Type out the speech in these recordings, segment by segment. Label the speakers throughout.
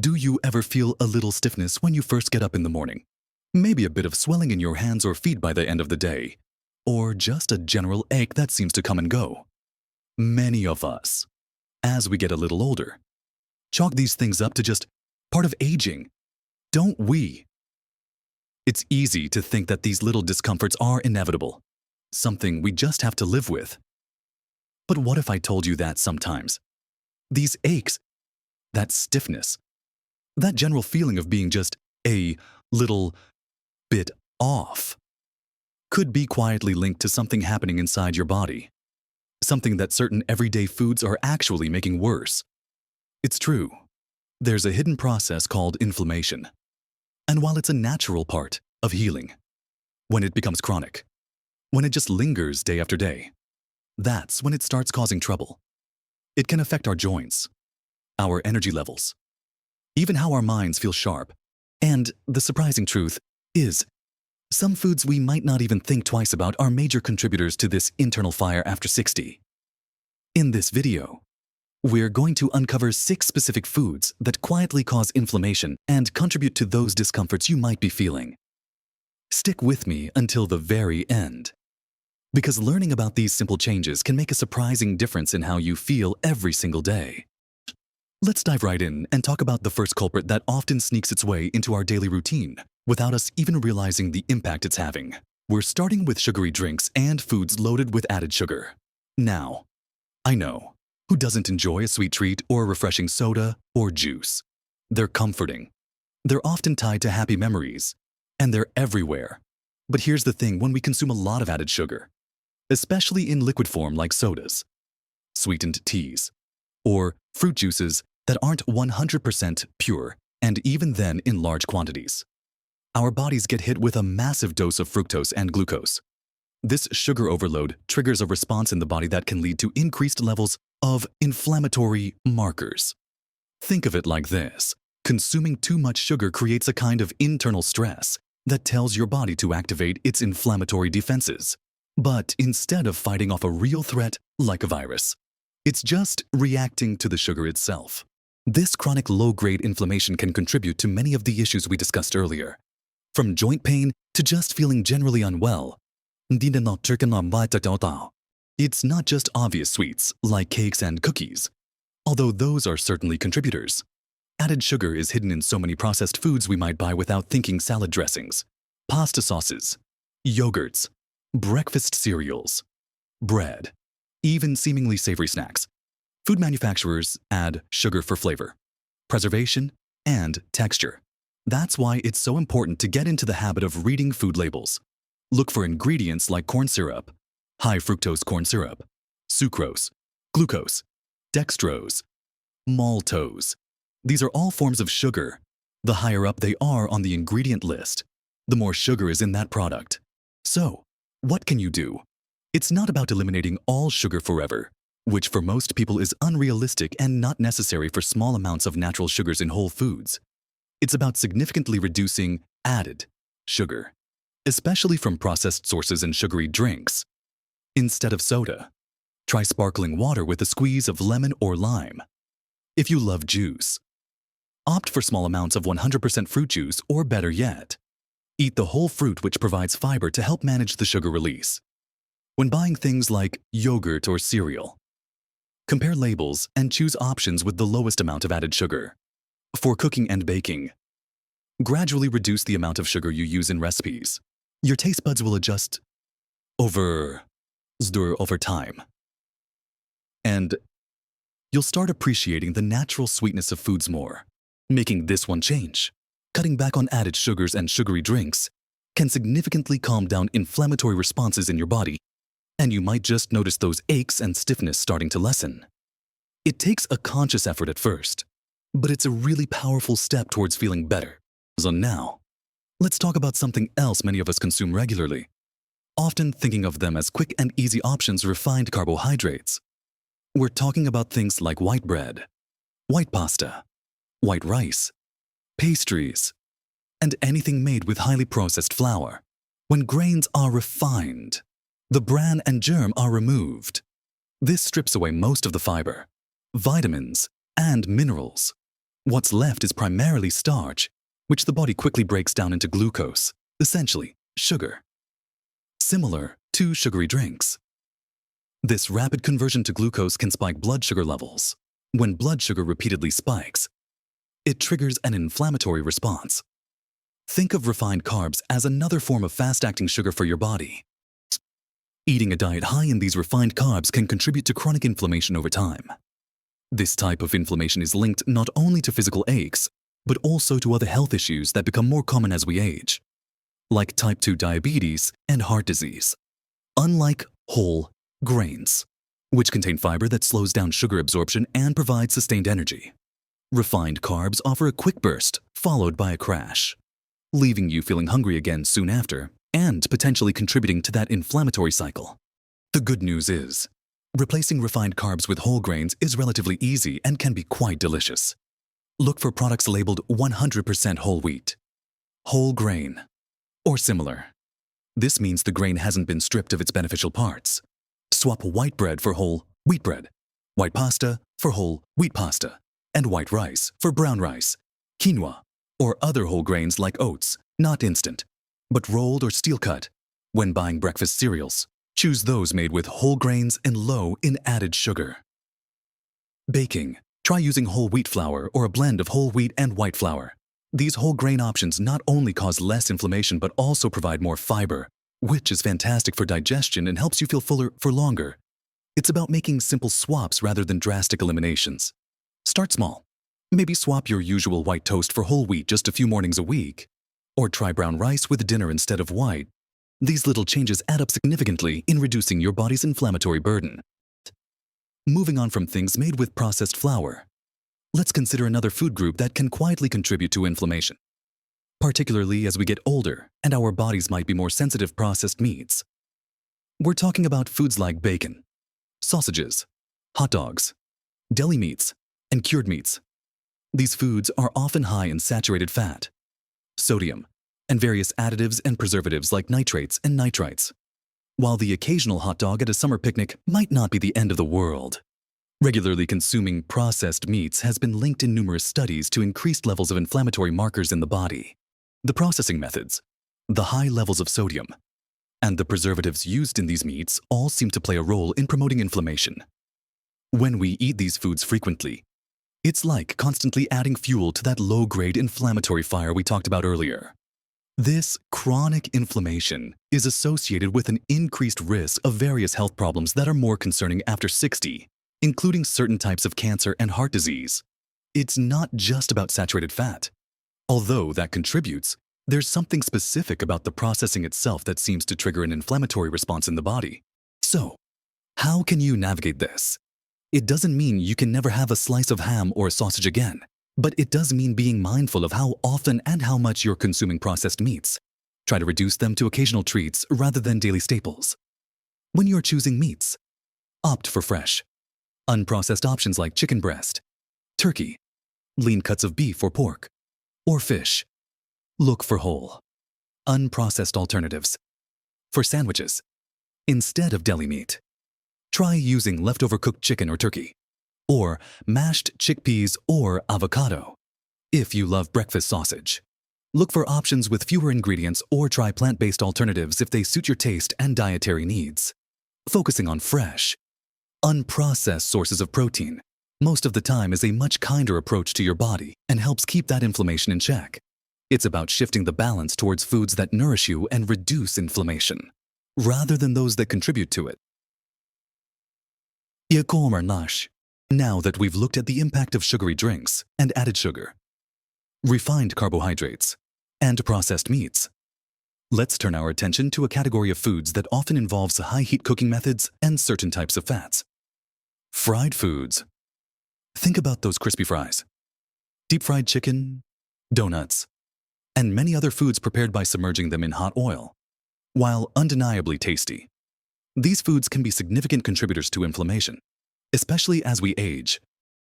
Speaker 1: Do you ever feel a little stiffness when you first get up in the morning? Maybe a bit of swelling in your hands or feet by the end of the day? Or just a general ache that seems to come and go? Many of us, as we get a little older, chalk these things up to just part of aging, don't we? It's easy to think that these little discomforts are inevitable, something we just have to live with. But what if I told you that sometimes these aches, that stiffness, that general feeling of being just a little bit off, could be quietly linked to something happening inside your body, something that certain everyday foods are actually making worse? It's true. There's a hidden process called inflammation. And while it's a natural part of healing, when it becomes chronic, when it just lingers day after day, that's when it starts causing trouble. It can affect our joints, our energy levels, even how our minds feel sharp. And the surprising truth is, some foods we might not even think twice about are major contributors to this internal fire after 60. In this video, we're going to uncover 6 specific foods that quietly cause inflammation and contribute to those discomforts you might be feeling. Stick with me until the very end, because learning about these simple changes can make a surprising difference in how you feel every single day. Let's dive right in and talk about the first culprit that often sneaks its way into our daily routine without us even realizing the impact it's having. We're starting with sugary drinks and foods loaded with added sugar. Now, I know, who doesn't enjoy a sweet treat or a refreshing soda or juice? They're comforting. They're often tied to happy memories, and they're everywhere. But here's the thing: when we consume a lot of added sugar, especially in liquid form like sodas, sweetened teas, or fruit juices that aren't 100% pure, and even then in large quantities, our bodies get hit with a massive dose of fructose and glucose. This sugar overload triggers a response in the body that can lead to increased levels of inflammatory markers. Think of it like this: consuming too much sugar creates a kind of internal stress that tells your body to activate its inflammatory defenses. But instead of fighting off a real threat like a virus, it's just reacting to the sugar itself. This chronic low-grade inflammation can contribute to many of the issues we discussed earlier, from joint pain to just feeling generally unwell. It's not just obvious sweets like cakes and cookies, although those are certainly contributors. Added sugar is hidden in so many processed foods we might buy without thinking: salad dressings, pasta sauces, yogurts, breakfast cereals, bread, even seemingly savory snacks. Food manufacturers add sugar for flavor, preservation, and texture. That's why it's so important to get into the habit of reading food labels. Look for ingredients like corn syrup, high fructose corn syrup, sucrose, glucose, dextrose, maltose. These are all forms of sugar. The higher up they are on the ingredient list, the more sugar is in that product. So, what can you do? It's not about eliminating all sugar forever, which for most people is unrealistic and not necessary for small amounts of natural sugars in whole foods. It's about significantly reducing added sugar, especially from processed sources and sugary drinks. Instead of soda, try sparkling water with a squeeze of lemon or lime. If you love juice, opt for small amounts of 100% fruit juice, or better yet, eat the whole fruit, which provides fiber to help manage the sugar release. When buying things like yogurt or cereal, compare labels and choose options with the lowest amount of added sugar. For cooking and baking, gradually reduce the amount of sugar you use in recipes. Your taste buds will adjust over time, and you'll start appreciating the natural sweetness of foods more. Making this one change, cutting back on added sugars and sugary drinks, can significantly calm down inflammatory responses in your body, and you might just notice those aches and stiffness starting to lessen. It takes a conscious effort at first, but it's a really powerful step towards feeling better. So now, let's talk about something else many of us consume regularly, often thinking of them as quick and easy options: refined carbohydrates. We're talking about things like white bread, white pasta, white rice, pastries, and anything made with highly processed flour. When grains are refined, the bran and germ are removed. This strips away most of the fiber, vitamins, and minerals. What's left is primarily starch, which the body quickly breaks down into glucose, essentially sugar. Similar to sugary drinks. This rapid conversion to glucose can spike blood sugar levels. When blood sugar repeatedly spikes, it triggers an inflammatory response. Think of refined carbs as another form of fast-acting sugar for your body. Eating a diet high in these refined carbs can contribute to chronic inflammation over time. This type of inflammation is linked not only to physical aches, but also to other health issues that become more common as we age, like type 2 diabetes and heart disease. Unlike whole grains, which contain fiber that slows down sugar absorption and provides sustained energy, refined carbs offer a quick burst followed by a crash, leaving you feeling hungry again soon after and potentially contributing to that inflammatory cycle. The good news is, replacing refined carbs with whole grains is relatively easy and can be quite delicious. Look for products labeled 100% whole wheat, whole grain, or similar. This means the grain hasn't been stripped of its beneficial parts. Swap white bread for whole wheat bread, white pasta for whole wheat pasta, and white rice for brown rice, quinoa, or other whole grains like oats, not instant, but rolled or steel cut. When buying breakfast cereals, choose those made with whole grains and low in added sugar. Baking. Try using whole wheat flour or a blend of whole wheat and white flour. These whole grain options not only cause less inflammation but also provide more fiber, which is fantastic for digestion and helps you feel fuller for longer. It's about making simple swaps rather than drastic eliminations. Start small. Maybe swap your usual white toast for whole wheat just a few mornings a week. Or try brown rice with dinner instead of white. These little changes add up significantly in reducing your body's inflammatory burden. Moving on from things made with processed flour, let's consider another food group that can quietly contribute to inflammation, particularly as we get older and our bodies might be more sensitive to processed meats. We're talking about foods like bacon, sausages, hot dogs, deli meats, and cured meats. These foods are often high in saturated fat, sodium, and various additives and preservatives like nitrates and nitrites. While the occasional hot dog at a summer picnic might not be the end of the world, regularly consuming processed meats has been linked in numerous studies to increased levels of inflammatory markers in the body. The processing methods, the high levels of sodium, and the preservatives used in these meats all seem to play a role in promoting inflammation. When we eat these foods frequently, it's like constantly adding fuel to that low-grade inflammatory fire we talked about earlier. This chronic inflammation is associated with an increased risk of various health problems that are more concerning after 60, including certain types of cancer and heart disease. It's not just about saturated fat. Although that contributes, there's something specific about the processing itself that seems to trigger an inflammatory response in the body. So, how can you navigate this? It doesn't mean you can never have a slice of ham or a sausage again. But it does mean being mindful of how often and how much you're consuming processed meats. Try to reduce them to occasional treats rather than daily staples. When you're choosing meats, opt for fresh, unprocessed options like chicken breast, turkey, lean cuts of beef or pork, or fish. Look for whole, unprocessed alternatives. For sandwiches, instead of deli meat, try using leftover cooked chicken or turkey, or mashed chickpeas or avocado. If you love breakfast sausage, look for options with fewer ingredients or try plant-based alternatives if they suit your taste and dietary needs. Focusing on fresh, unprocessed sources of protein most of the time is a much kinder approach to your body and helps keep that inflammation in check. It's about shifting the balance towards foods that nourish you and reduce inflammation, rather than those that contribute to it. Now that we've looked at the impact of sugary drinks and added sugar, refined carbohydrates, and processed meats, let's turn our attention to a category of foods that often involves high heat cooking methods and certain types of fats. Fried foods. Think about those crispy fries, deep fried chicken, donuts, and many other foods prepared by submerging them in hot oil. While undeniably tasty, these foods can be significant contributors to inflammation, especially as we age.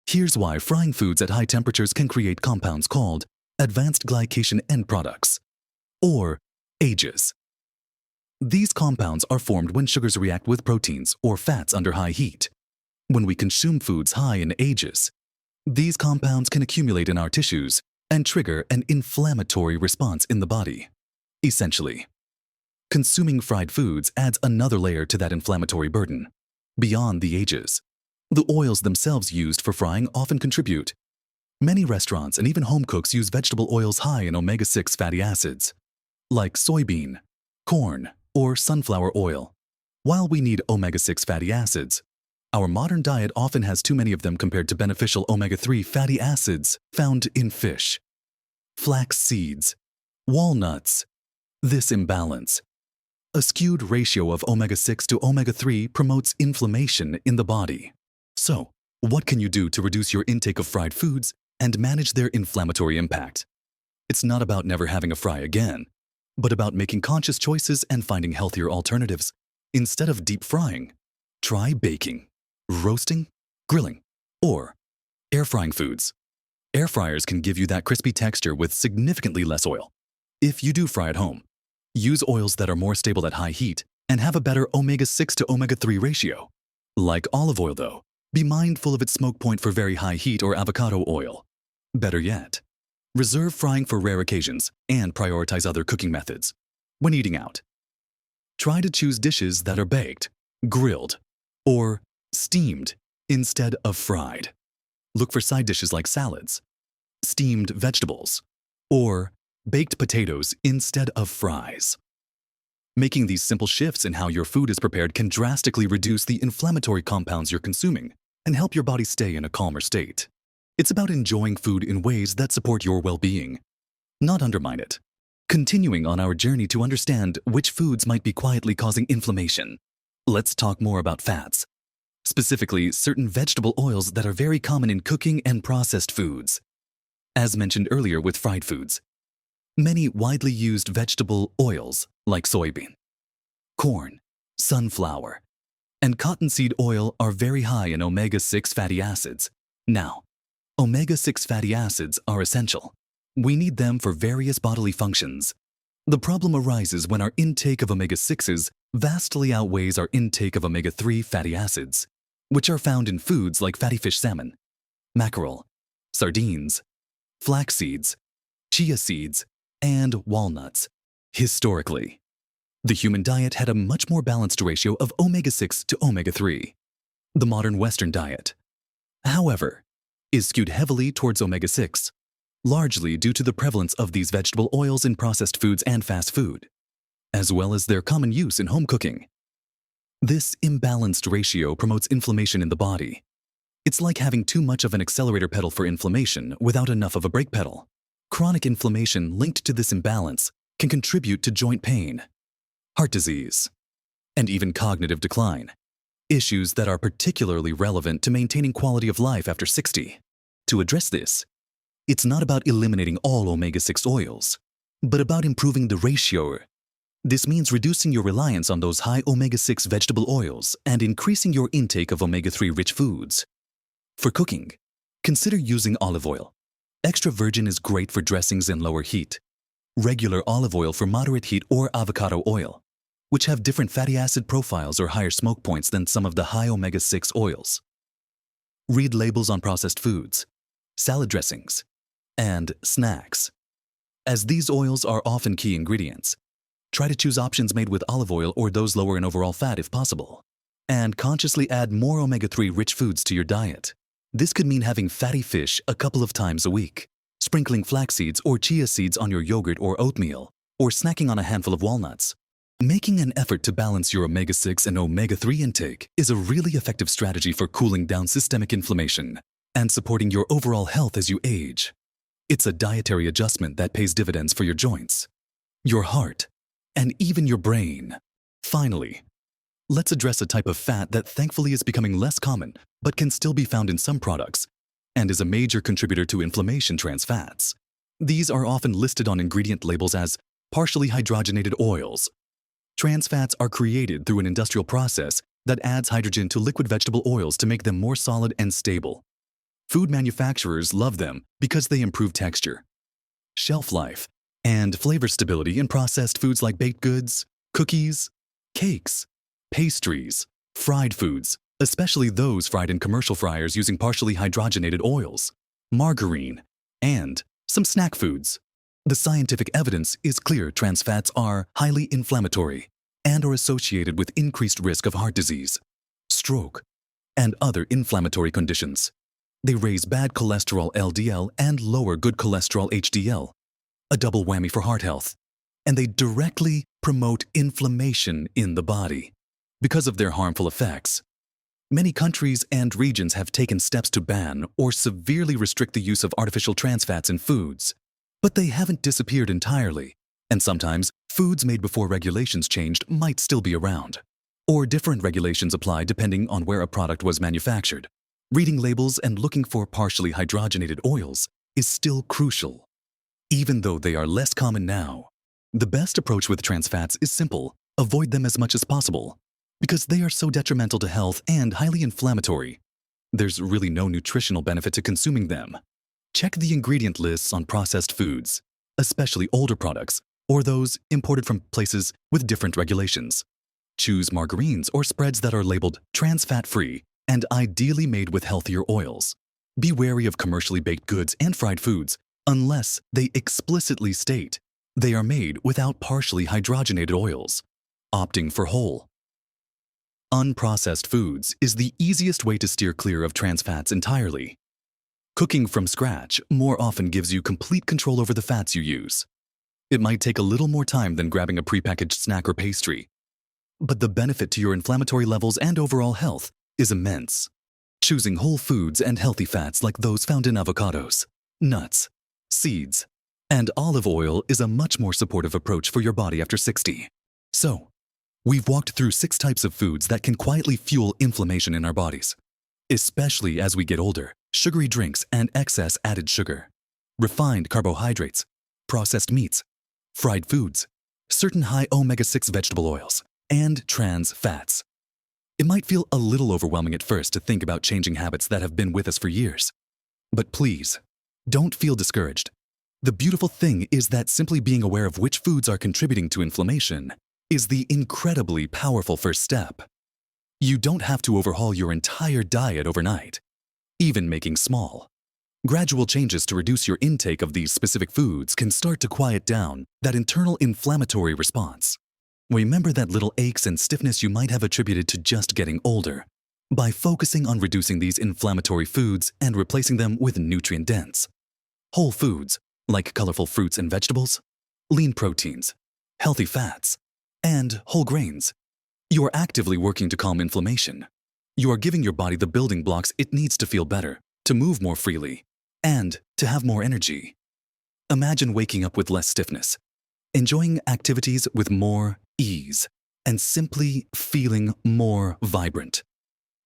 Speaker 1: Here's why frying foods at high temperatures can create compounds called advanced glycation end products, or AGEs. These compounds are formed when sugars react with proteins or fats under high heat. When we consume foods high in AGEs, These compounds can accumulate in our tissues and trigger an inflammatory response in the body. Essentially, consuming fried foods adds another layer to that inflammatory burden. Beyond the ages, the oils themselves used for frying often contribute. Many restaurants and even home cooks use vegetable oils high in omega-6 fatty acids, like soybean, corn, or sunflower oil. While we need omega-6 fatty acids, our modern diet often has too many of them compared to beneficial omega-3 fatty acids found in fish, flax seeds, walnuts. This imbalance, a skewed ratio of omega-6 to omega-3, promotes inflammation in the body. So, what can you do to reduce your intake of fried foods and manage their inflammatory impact? It's not about never having a fry again, but about making conscious choices and finding healthier alternatives. Instead of deep frying, try baking, roasting, grilling, or air frying foods. Air fryers can give you that crispy texture with significantly less oil. If you do fry at home, use oils that are more stable at high heat and have a better omega-6 to omega-3 ratio. Like olive oil though, be mindful of its smoke point for very high heat, or avocado oil. Better yet, reserve frying for rare occasions and prioritize other cooking methods. When eating out, try to choose dishes that are baked, grilled, or steamed instead of fried. Look for side dishes like salads, steamed vegetables, or baked potatoes instead of fries. Making these simple shifts in how your food is prepared can drastically reduce the inflammatory compounds you're consuming and help your body stay in a calmer state. It's about enjoying food in ways that support your well-being, not undermine it. Continuing on our journey to understand which foods might be quietly causing inflammation, let's talk more about fats, specifically certain vegetable oils that are very common in cooking and processed foods. As mentioned earlier with fried foods, many widely used vegetable oils like soybean, corn, sunflower, and cottonseed oil are very high in omega-6 fatty acids. Now, omega-6 fatty acids are essential. We need them for various bodily functions. The problem arises when our intake of omega-6s vastly outweighs our intake of omega-3 fatty acids, which are found in foods like fatty fish salmon, mackerel, sardines, flax seeds, chia seeds, and walnuts. Historically, the human diet had a much more balanced ratio of omega-6 to omega-3. The modern Western diet, however, is skewed heavily towards omega-6, largely due to the prevalence of these vegetable oils in processed foods and fast food, as well as their common use in home cooking. This imbalanced ratio promotes inflammation in the body. It's like having too much of an accelerator pedal for inflammation without enough of a brake pedal. Chronic inflammation linked to this imbalance can contribute to joint pain, heart disease, and even cognitive decline, issues that are particularly relevant to maintaining quality of life after 60. To address this, it's not about eliminating all omega-6 oils, but about improving the ratio. This means reducing your reliance on those high omega-6 vegetable oils and increasing your intake of omega-3 rich foods. For cooking, consider using olive oil. Extra virgin is great for dressings in lower heat. Regular olive oil for moderate heat, or avocado oil, which have different fatty acid profiles or higher smoke points than some of the high omega-6 oils. Read labels on processed foods, salad dressings, and snacks. As these oils are often key ingredients, try to choose options made with olive oil or those lower in overall fat if possible, and consciously add more omega-3 rich foods to your diet. This could mean having fatty fish a couple of times a week, sprinkling flax seeds or chia seeds on your yogurt or oatmeal, or snacking on a handful of walnuts. Making an effort to balance your omega-6 and omega-3 intake is a really effective strategy for cooling down systemic inflammation and supporting your overall health as you age. It's a dietary adjustment that pays dividends for your joints, your heart, and even your brain. Finally, let's address a type of fat that thankfully is becoming less common but can still be found in some products and is a major contributor to inflammation: trans fats. These are often listed on ingredient labels as partially hydrogenated oils. Trans fats are created through an industrial process that adds hydrogen to liquid vegetable oils to make them more solid and stable. Food manufacturers love them because they improve texture, shelf life, and flavor stability in processed foods like baked goods, cookies, cakes, pastries, fried foods, especially those fried in commercial fryers using partially hydrogenated oils, margarine, and some snack foods. The scientific evidence is clear trans fats are highly inflammatory and are associated with increased risk of heart disease, stroke, and other inflammatory conditions. They raise bad cholesterol LDL and lower good cholesterol HDL, a double whammy for heart health. And they directly promote inflammation in the body because of their harmful effects. Many countries and regions have taken steps to ban or severely restrict the use of artificial trans fats in foods, but they haven't disappeared entirely, and sometimes foods made before regulations changed might still be around, or different regulations apply depending on where a product was manufactured. Reading labels and looking for partially hydrogenated oils is still crucial. Even though they are less common now, the best approach with trans fats is simple: avoid them as much as possible. Because they are so detrimental to health and highly inflammatory, there's really no nutritional benefit to consuming them. Check the ingredient lists on processed foods, especially older products or those imported from places with different regulations. Choose margarines or spreads that are labeled trans fat-free and ideally made with healthier oils. Be wary of commercially baked goods and fried foods unless they explicitly state they are made without partially hydrogenated oils. Opting for whole, unprocessed foods is the easiest way to steer clear of trans fats entirely. Cooking from scratch more often gives you complete control over the fats you use. It might take a little more time than grabbing a prepackaged snack or pastry, but the benefit to your inflammatory levels and overall health is immense. Choosing whole foods and healthy fats like those found in avocados, nuts, seeds, and olive oil is a much more supportive approach for your body after 60. So, we've walked through 6 types of foods that can quietly fuel inflammation in our bodies, especially as we get older: sugary drinks and excess added sugar, refined carbohydrates, processed meats, fried foods, certain high omega-6 vegetable oils, and trans fats. It might feel a little overwhelming at first to think about changing habits that have been with us for years. But please, don't feel discouraged. The beautiful thing is that simply being aware of which foods are contributing to inflammation is the incredibly powerful first step. You don't have to overhaul your entire diet overnight. Even making small, gradual changes to reduce your intake of these specific foods can start to quiet down that internal inflammatory response. Remember that little aches and stiffness you might have attributed to just getting older. By focusing on reducing these inflammatory foods and replacing them with nutrient-dense, whole foods like colorful fruits and vegetables, lean proteins, healthy fats, and whole grains, you are actively working to calm inflammation. You are giving your body the building blocks it needs to feel better, to move more freely, and to have more energy. Imagine waking up with less stiffness, enjoying activities with more ease, and simply feeling more vibrant.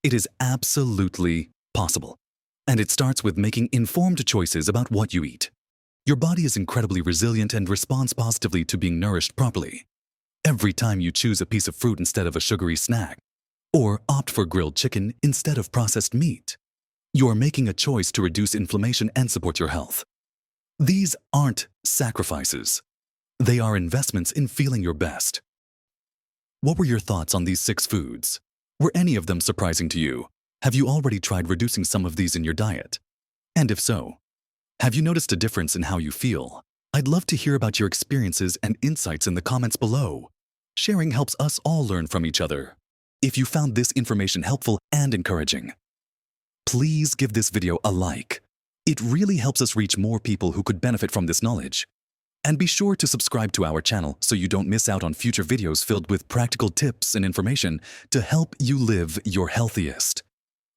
Speaker 1: It is absolutely possible, and it starts with making informed choices about what you eat. Your body is incredibly resilient and responds positively to being nourished properly. Every time you choose a piece of fruit instead of a sugary snack, or opt for grilled chicken instead of processed meat, you are making a choice to reduce inflammation and support your health. These aren't sacrifices. They are investments in feeling your best. What were your thoughts on these 6 foods? Were any of them surprising to you? Have you already tried reducing some of these in your diet? And if so, have you noticed a difference in how you feel? I'd love to hear about your experiences and insights in the comments below. Sharing helps us all learn from each other. If you found this information helpful and encouraging, please give this video a like. It really helps us reach more people who could benefit from this knowledge. And be sure to subscribe to our channel so you don't miss out on future videos filled with practical tips and information to help you live your healthiest,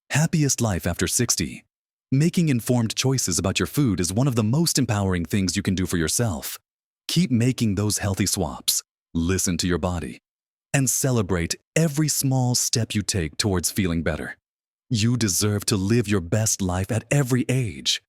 Speaker 1: happiest life after 60. Making informed choices about your food is one of the most empowering things you can do for yourself. Keep making those healthy swaps, listen to your body, and celebrate every small step you take towards feeling better. You deserve to live your best life at every age.